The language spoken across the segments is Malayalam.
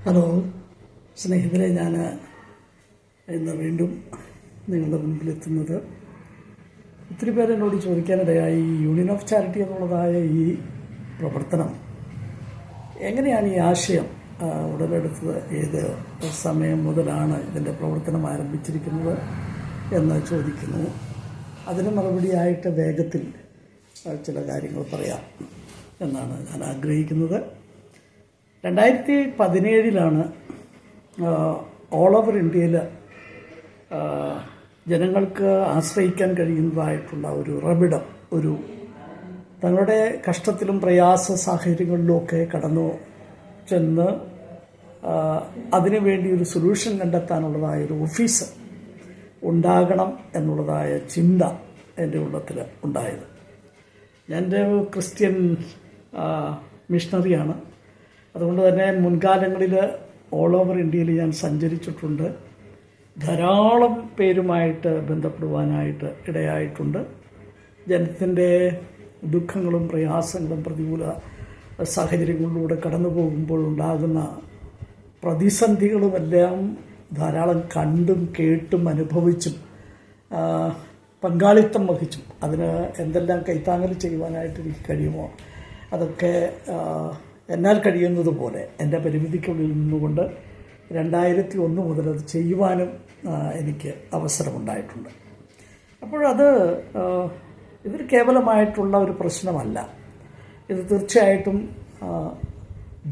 ഹലോ സ്നേഹിതരെ, ഞാൻ ഇന്ന് വീണ്ടും നിങ്ങളുടെ മുൻപിലെത്തുന്നത് ഒത്തിരി പേര് എന്നോട് ചോദിക്കാനിടയായി യൂണിയൻ ഓഫ് ചാരിറ്റി എന്നുള്ളതായ ഈ പ്രവർത്തനം എങ്ങനെയാണ് ഈ ആശയം ഉടലെടുത്തത്, ഏത് സമയം മുതലാണ് ഇതിൻ്റെ പ്രവർത്തനം ആരംഭിച്ചിരിക്കുന്നത് എന്ന് ചോദിക്കുന്നു. അതിന് മറുപടിയായിട്ട് വേഗത്തിൽ ചില കാര്യങ്ങൾ പറയാം എന്നാണ് ഞാൻ ആഗ്രഹിക്കുന്നത്. 2017 ഓൾ ഓവർ ഇന്ത്യയിൽ ജനങ്ങൾക്ക് ആശ്രയിക്കാൻ കഴിയുന്നതായിട്ടുള്ള ഒരു ഉറവിടം, ഒരു തങ്ങളുടെ കഷ്ടത്തിലും പ്രയാസ സാഹചര്യങ്ങളിലുമൊക്കെ കടന്നു ചെന്ന് അതിനുവേണ്ടി ഒരു സൊല്യൂഷൻ കണ്ടെത്താനുള്ളതായ ഒരു ഓഫീസ് ഉണ്ടാകണം എന്നുള്ളതായ ചിന്ത എൻ്റെ ഉള്ളത്തിൽ ഉണ്ടായത്. ഞാൻ ക്രിസ്ത്യൻ മിഷണറിയാണ്. അതുകൊണ്ട് തന്നെ മുൻകാലങ്ങളിൽ ഓൾ ഓവർ ഇന്ത്യയിൽ ഞാൻ സഞ്ചരിച്ചിട്ടുണ്ട്. ധാരാളം പേരുമായിട്ട് ബന്ധപ്പെടുവാനായിട്ട് ഇടയായിട്ടുണ്ട്. ജനത്തിൻ്റെ ദുഃഖങ്ങളും പ്രയാസങ്ങളും പ്രതികൂല സാഹചര്യങ്ങളിലൂടെ കടന്നു പോകുമ്പോൾ ഉണ്ടാകുന്ന പ്രതിസന്ധികളുമെല്ലാം ധാരാളം കണ്ടും കേട്ടും അനുഭവിച്ചും പങ്കാളിത്തം വഹിച്ചും അതിന് എന്തെല്ലാം കൈത്താങ്ങൽ ചെയ്യുവാനായിട്ട് എനിക്ക് കഴിയുമോ അതൊക്കെ എന്നാൽ കഴിയുന്നത് പോലെ എൻ്റെ പരിമിതിക്കുള്ളിൽ നിന്നുകൊണ്ട് 2001 മുതൽ അത് ചെയ്യുവാനും എനിക്ക് അവസരമുണ്ടായിട്ടുണ്ട്. അപ്പോഴത് ഇതൊരു കേവലമായിട്ടുള്ള ഒരു പ്രശ്നമല്ല. ഇത് തീർച്ചയായിട്ടും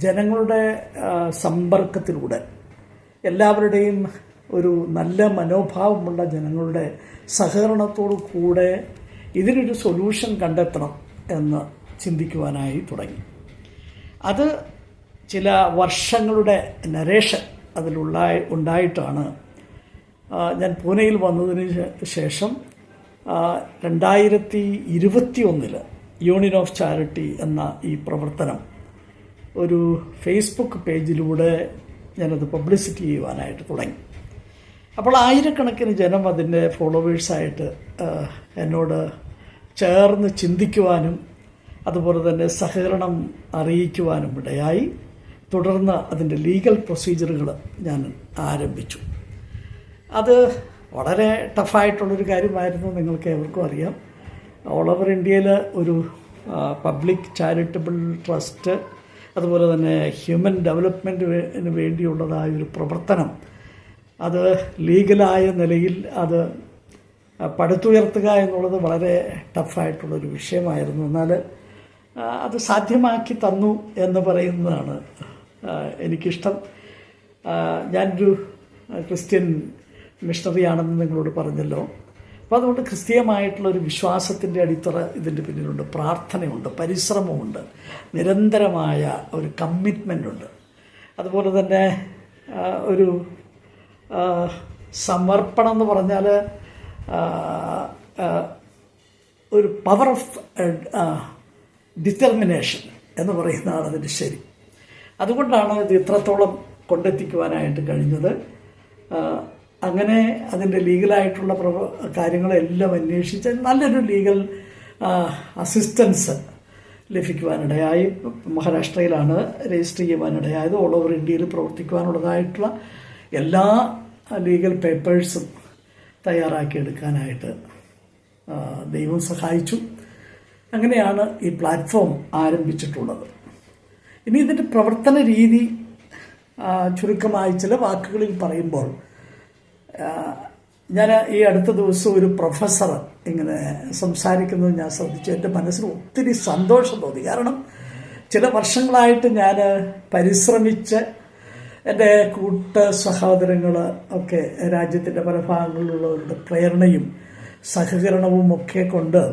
ജനങ്ങളുടെ സമ്പർക്കത്തിലൂടെ, എല്ലാവരുടെയും ഒരു നല്ല മനോഭാവമുള്ള ജനങ്ങളുടെ സഹകരണത്തോടു കൂടെ ഇതിനൊരു സൊല്യൂഷൻ കണ്ടെത്തണം എന്ന് ചിന്തിക്കുവാനായി തുടങ്ങി. അത് ചില വർഷങ്ങളുടെ നരേഷൻ ഉണ്ടായിട്ടാണ് ഞാൻ പൂനെയിൽ വന്നതിന് ശേഷം 2021 യൂണിയൻ ഓഫ് ചാരിറ്റി എന്ന ഈ പ്രവർത്തനം ഒരു ഫേസ്ബുക്ക് പേജിലൂടെ ഞാനത് പബ്ലിസിറ്റി ചെയ്യുവാനായിട്ട് തുടങ്ങി. അപ്പോൾ ആയിരക്കണക്കിന് ജനം അതിൻ്റെ ഫോളോവേഴ്സായിട്ട് എന്നോട് ചേർന്ന് ചിന്തിക്കുവാനും അതുപോലെ തന്നെ സഹകരണം അറിയിക്കുവാനും ഇടയായി. തുടർന്ന് അതിൻ്റെ ലീഗൽ പ്രൊസീജിയറുകൾ ഞാൻ ആരംഭിച്ചു. അത് വളരെ ടഫായിട്ടുള്ളൊരു കാര്യമായിരുന്നു, നിങ്ങൾക്ക് എവർക്കും അറിയാം. ഓൾ ഓവർ ഇന്ത്യയിൽ ഒരു പബ്ലിക് ചാരിറ്റബിൾ ട്രസ്റ്റ്, അതുപോലെ തന്നെ ഹ്യൂമൻ ഡെവലപ്മെൻറ്റിന് വേണ്ടിയുള്ളതായൊരു പ്രവർത്തനം, അത് ലീഗലായ നിലയിൽ അത് പടുത്തുയർത്തുക എന്നുള്ളത് വളരെ ടഫായിട്ടുള്ളൊരു വിഷയമായിരുന്നു. എന്നാൽ അത് സാധ്യമാക്കി തന്നു എന്ന് പറയുന്നതാണ് എനിക്കിഷ്ടം. ഞാനൊരു ക്രിസ്ത്യൻ മിഷണറിയാണെന്ന് നിങ്ങളോട് പറഞ്ഞല്ലോ. അപ്പോൾ അതുകൊണ്ട് ക്രിസ്തീയമായിട്ടുള്ളൊരു വിശ്വാസത്തിൻ്റെ അടിത്തറ ഇതിൻ്റെ പിന്നിലുണ്ട്. പ്രാർത്ഥനയുണ്ട്, പരിശ്രമമുണ്ട്, നിരന്തരമായ ഒരു കമ്മിറ്റ്മെൻ്റുണ്ട്. അതുപോലെ തന്നെ ഒരു സമർപ്പണം എന്ന് പറഞ്ഞാൽ ഒരു പവർ ഓഫ് ഡിറ്റർമിനേഷൻ എന്ന് പറയുന്നതാണ് അതിൻ്റെ ശരി. അതുകൊണ്ടാണ് ഇത് ഇത്രത്തോളം കൊണ്ടെത്തിക്കുവാനായിട്ട് കഴിഞ്ഞത്. അങ്ങനെ അതിൻ്റെ ലീഗലായിട്ടുള്ള കാര്യങ്ങളെല്ലാം അന്വേഷിച്ച് നല്ലൊരു ലീഗൽ അസിസ്റ്റൻസ് ലഭിക്കുവാനിടയായി. മഹാരാഷ്ട്രയിലാണ് രജിസ്റ്റർ ചെയ്യുവാനിടയായത്. ഓൾ ഓവർ ഇന്ത്യയിൽ പ്രവർത്തിക്കുവാനുള്ളതായിട്ടുള്ള എല്ലാ ലീഗൽ പേപ്പേഴ്സും തയ്യാറാക്കിയെടുക്കാനായിട്ട് ദൈവം സഹായിച്ചു. അങ്ങനെയാണ് ഈ പ്ലാറ്റ്ഫോം ആരംഭിച്ചിട്ടുള്ളത്. ഇനി ഇതിൻ്റെ പ്രവർത്തന രീതി ചുരുക്കമായി ചില വാക്കുകളിൽ പറയുമ്പോൾ, ഞാൻ ഈ അടുത്ത ദിവസം ഒരു പ്രൊഫസർ ഇങ്ങനെ സംസാരിക്കുന്നത് ഞാൻ ശ്രദ്ധിച്ചു. എൻ്റെ മനസ്സിന് ഒത്തിരി സന്തോഷം തോന്നി. കാരണം ചില വർഷങ്ങളായിട്ട് ഞാൻ പരിശ്രമിച്ച് എൻ്റെ സഹോദരങ്ങൾ ഒക്കെ രാജ്യത്തിൻ്റെ പല ഭാഗങ്ങളിലുള്ളവരുടെ പ്രേരണയും സഹകരണവും ഒക്കെ കൊണ്ട്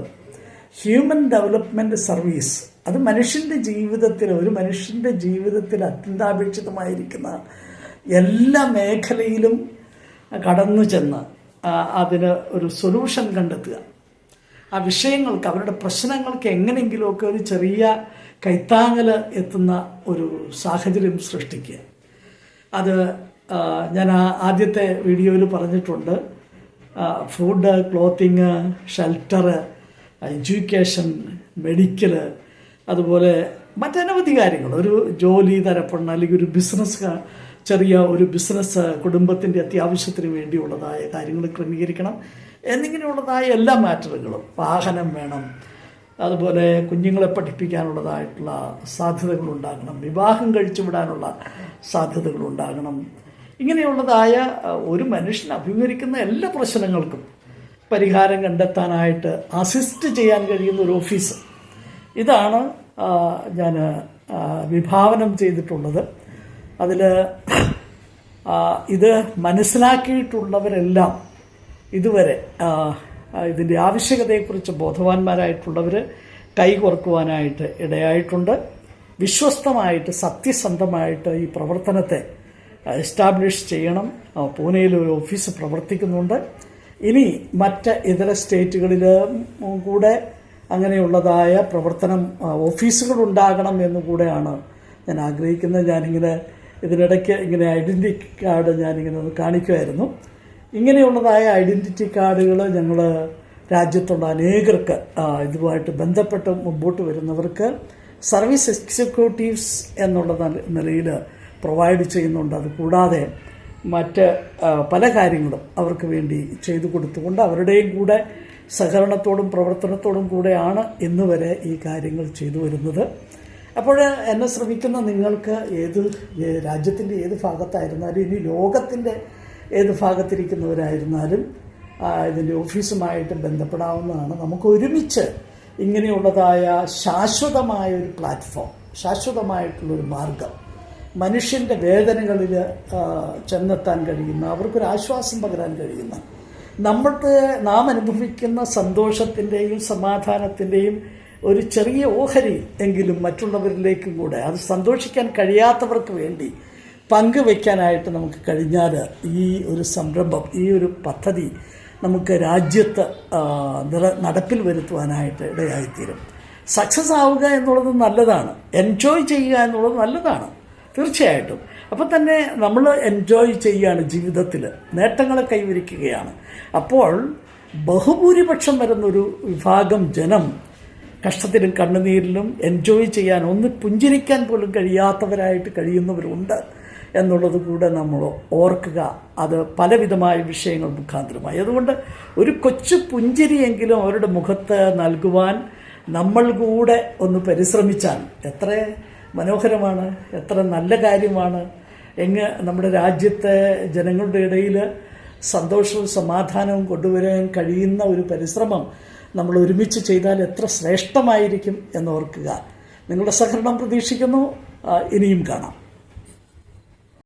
ഹ്യൂമൻ ഡെവലപ്മെൻറ്റ് സർവീസ്, അത് മനുഷ്യൻ്റെ ജീവിതത്തിൽ, ഒരു മനുഷ്യൻ്റെ ജീവിതത്തിൽ അത്യന്താപേക്ഷിതമായിരിക്കുന്ന എല്ലാ മേഖലയിലും കടന്നു ചെന്ന് അതിന് ഒരു സൊല്യൂഷൻ കണ്ടെത്തുക, ആ വിഷയങ്ങൾക്ക്, അവരുടെ പ്രശ്നങ്ങൾക്ക് എങ്ങനെയെങ്കിലുമൊക്കെ ഒരു ചെറിയ കൈത്താങ്ങൽ എത്തുന്ന ഒരു സാഹചര്യം സൃഷ്ടിക്കുക. അത് ഞാൻ ആദ്യത്തെ വീഡിയോയിൽ പറഞ്ഞിട്ടുണ്ട്. Food, clothing, shelter, education, medical, അതുപോലെ മറ്റനവധി കാര്യങ്ങൾ, ഒരു ജോലി തരപ്പെടണം, അല്ലെങ്കിൽ ഒരു ബിസിനസ് ചെറിയ ഒരു ബിസിനസ് കുടുംബത്തിൻ്റെ അത്യാവശ്യത്തിന് വേണ്ടിയുള്ളതായ കാര്യങ്ങൾ ക്രമീകരിക്കണം എന്നിങ്ങനെയുള്ളതായ എല്ലാ മാറ്ററുകളും, വാഹനം വേണം, അതുപോലെ കുഞ്ഞുങ്ങളെ പഠിപ്പിക്കാനുള്ളതായിട്ടുള്ള സാധ്യതകളുണ്ടാകണം, വിവാഹം കഴിച്ചു വിടാനുള്ള സാധ്യതകളുണ്ടാകണം. ഇങ്ങനെയുള്ളതായ ഒരു മനുഷ്യൻ അഭിമുഖീകരിക്കുന്ന എല്ലാ പ്രശ്നങ്ങൾക്കും പരിഹാരം കണ്ടെത്താനായിട്ട് അസിസ്റ്റ് ചെയ്യാൻ കഴിയുന്ന ഒരു ഓഫീസ്, ഇതാണ് ഞാൻ വിഭാവനം ചെയ്തിട്ടുള്ളത്. അതിൽ ഇത് മനസ്സിലാക്കിയിട്ടുള്ളവരെല്ലാം ഇതുവരെ ഇതിൻ്റെ ആവശ്യകതയെക്കുറിച്ച് ബോധവാന്മാരായിട്ടുള്ളവർ കൈകോർക്കുവാനായിട്ട് ഇടയായിട്ടുണ്ട്. വിശ്വസ്തമായിട്ട് സത്യസന്ധമായിട്ട് ഈ പ്രവർത്തനത്തെ എസ്റ്റാബ്ലിഷ് ചെയ്യണം. പൂനെയിൽ ഒരു ഓഫീസ് പ്രവർത്തിക്കുന്നുണ്ട്. ഇനി മറ്റ് ഇതര സ്റ്റേറ്റുകളിലും കൂടെ അങ്ങനെയുള്ളതായ പ്രവർത്തനം ഓഫീസുകളുണ്ടാകണം എന്നുകൂടെയാണ് ഞാൻ ആഗ്രഹിക്കുന്നത്. ഞാനിങ്ങനെ ഇതിനിടയ്ക്ക് ഇങ്ങനെ ഐഡൻറ്റിറ്റി കാർഡ് ഞാനിങ്ങനെ ഒന്ന് കാണിക്കുമായിരുന്നു. ഇങ്ങനെയുള്ളതായ ഐഡൻറ്റിറ്റി കാർഡുകൾ ഞങ്ങൾ രാജ്യത്തുള്ള അനേകർക്ക് ഇതുമായിട്ട് ബന്ധപ്പെട്ട് മുമ്പോട്ട് വരുന്നവർക്ക് സർവീസ് എക്സിക്യൂട്ടീവ്സ് എന്നുള്ള നിലയിൽ പ്രൊവൈഡ് ചെയ്യുന്നുണ്ട്. അതുകൂടാതെ മറ്റ് പല കാര്യങ്ങളും അവർക്ക് വേണ്ടി ചെയ്തു കൊടുത്തുകൊണ്ട് അവരുടെയും കൂടെ സഹകരണത്തോടും പ്രവർത്തനത്തോടും കൂടെയാണ് ഇന്ന് വരെ ഈ കാര്യങ്ങൾ ചെയ്തു വരുന്നത്. അപ്പോൾ എന്നെ ശ്രമിക്കുന്ന നിങ്ങൾക്ക് രാജ്യത്തിൻ്റെ ഏത് ഭാഗത്തായിരുന്നാലും ഇനി ലോകത്തിൻ്റെ ഏത് ഭാഗത്തിരിക്കുന്നവരായിരുന്നാലും ഇതിൻ്റെ ഓഫീസുമായിട്ട് ബന്ധപ്പെടാവുന്നതാണ്. നമുക്ക് ഒരുമിച്ച് ഇങ്ങനെയുള്ളതായ ശാശ്വതമായൊരു പ്ലാറ്റ്ഫോം, ശാശ്വതമായിട്ടുള്ളൊരു മാർഗം, മനുഷ്യൻ്റെ വേദനകളിൽ ചെന്നെത്താൻ കഴിയുന്ന, അവർക്കൊരു ആശ്വാസം പകരാൻ കഴിയുന്ന, നാം അനുഭവിക്കുന്ന സന്തോഷത്തിൻ്റെയും സമാധാനത്തിൻ്റെയും ഒരു ചെറിയ ഓഹരി എങ്കിലും മറ്റുള്ളവരിലേക്കും കൂടെ അത് സന്തോഷിക്കാൻ കഴിയാത്തവർക്ക് വേണ്ടി പങ്കുവയ്ക്കാനായിട്ട് നമുക്ക് കഴിഞ്ഞാൽ ഈ ഒരു സംരംഭം, ഈ ഒരു പദ്ധതി നമുക്ക് രാജ്യത്ത് നടപ്പിൽ വരുത്തുവാനായിട്ട് ഇടയായിത്തീരും. സക്സസ് ആവുക എന്നുള്ളത് നല്ലതാണ്, എൻജോയ് ചെയ്യുക എന്നുള്ളത് നല്ലതാണ് തീർച്ചയായിട്ടും. അപ്പം തന്നെ നമ്മൾ എൻജോയ് ചെയ്യുകയാണ്, ജീവിതത്തിൽ നേട്ടങ്ങളെ കൈവരിക്കുകയാണ്. അപ്പോൾ ബഹുഭൂരിപക്ഷം വരുന്നൊരു വിഭാഗം ജനം കഷ്ടത്തിലും കണ്ണുനീരിലും എൻജോയ് ചെയ്യാൻ, ഒന്ന് പുഞ്ചിരിക്കാൻ പോലും കഴിയാത്തവരായിട്ട് കഴിയുന്നവരുണ്ട് എന്നുള്ളത് കൂടെ നമ്മൾ ഓർക്കുക. അത് പലവിധമായ വിഷയങ്ങൾ മുഖാന്തരമായി. അതുകൊണ്ട് ഒരു കൊച്ചു പുഞ്ചിരിയെങ്കിലും അവരുടെ മുഖത്ത് നൽകുവാൻ നമ്മൾ കൂടെ ഒന്ന് പരിശ്രമിച്ചാൽ എത്ര മനോഹരമാണ്, എത്ര നല്ല കാര്യമാണ്. നമ്മുടെ രാജ്യത്തെ ജനങ്ങളുടെ ഇടയിൽ സന്തോഷവും സമാധാനവും കൊണ്ടുവരാൻ കഴിയുന്ന ഒരു പരിശ്രമം നമ്മൾ ഒരുമിച്ച് ചെയ്താൽ എത്ര ശ്രേഷ്ഠമായിരിക്കും എന്നോർക്കുക. നിങ്ങളുടെ സഹകരണം പ്രതീക്ഷിക്കുന്നു. ഇനിയും കാണാം.